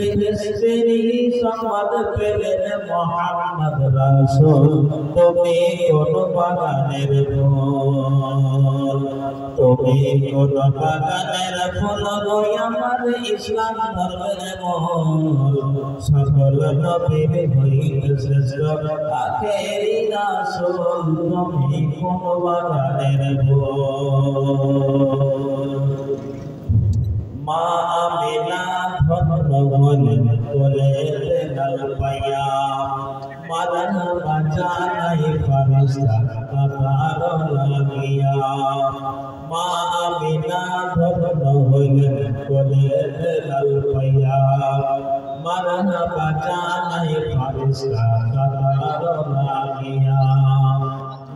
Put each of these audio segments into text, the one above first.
ফেরেশতারি সংবাদ পেলেন মুহাম্মদ রাসূল তুমি কোন বাগানের ফুল, তুমি কোন বাগানের ফুল গো আমার ইসলাম ধর্মের মূল। সকল নবীর হইতে শ্রেষ্ঠ আখেরি রাসূল তুমি কোন বাগানের ফুল। মা আমিনা ধন্য হলেন কোলের লাল পাইয়া, মাদান বাজানাই ফারিস্তা কাতার লাগিয়া। মা আমিনা ধন্য হলেন কোলের লাল পাইয়া, মাদান বাজানাই ফারিস্তা কাতার লাগিয়া।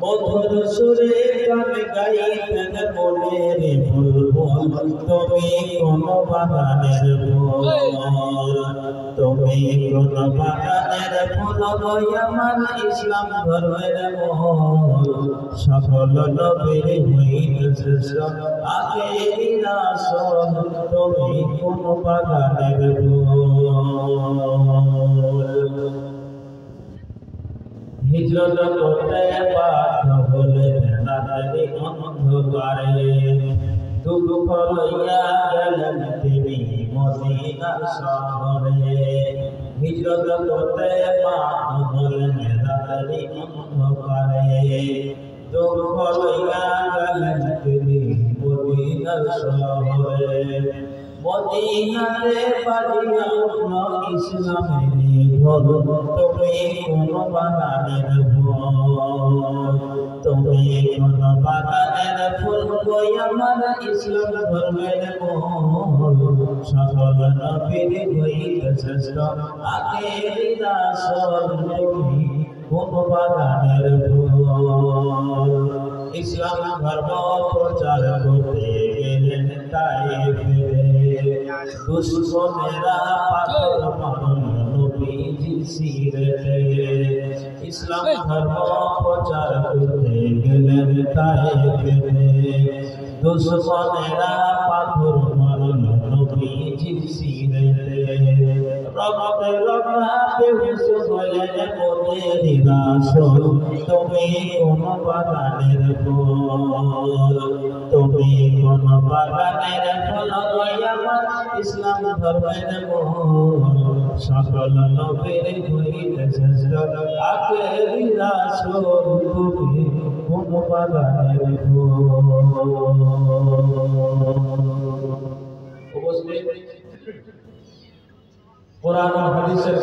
মধুর সুরে গান গাইতেন মনের বুলবুল তুমি কোন বাগানের ফুল, তুমি কোন বাগানের ফুল গো আমার ইসলাম ধর্মের মূল। সকল নবীর হইতে শ্রেষ্ঠ আখেরি রাসূল তুমি কোন বাগানের ফুল। হিজরত করতে বাধ্য হলেন রাতের অন্ধকারে, দুঃখ লইয়া গেলেন তিনি মদিনার শহরে। হিজরত করতে বাধ্য হলেন রাতের অন্ধকারে, দুঃখ লইয়া গেলেন তিনি মদিনার শহরে। মদিনাতে বাজিয়া উঠল ইসলামের ঢোল, তুমি কোন বাগানের ফুল, তুমি কোন বাগানের ফুল গো আমার ইসলাম ধর্মের মূল। সকল নবীর হইতে শ্রেষ্ঠ আখেরি রাসূল তুমি কোন বাগানের ফুল। ইসলাম ধর্ম প্রচার করতে গেলেন তায়েফে, দুশমনেরা পাথর মারল নবীজির শিরেতে। ইসলাম ধর্ম প্রচার করতে গেলেন তায়েফে, দুশমনেরা পাথর মারল নবীজির শিরেতে। রক্তে রক্তে বেহুশ হলেন মোদের রাসূল তুমি কোন বাগানের ফুল, তুমি কোন বাগানের ফুল গো আমার ইসলাম ধর্মের মূল। সকল নবীর হইতে শ্রেষ্ঠ আখেরি রাসূল তুমি কোন বাগানের ফুল। উপস্থিত কোরআন ও হাদিসের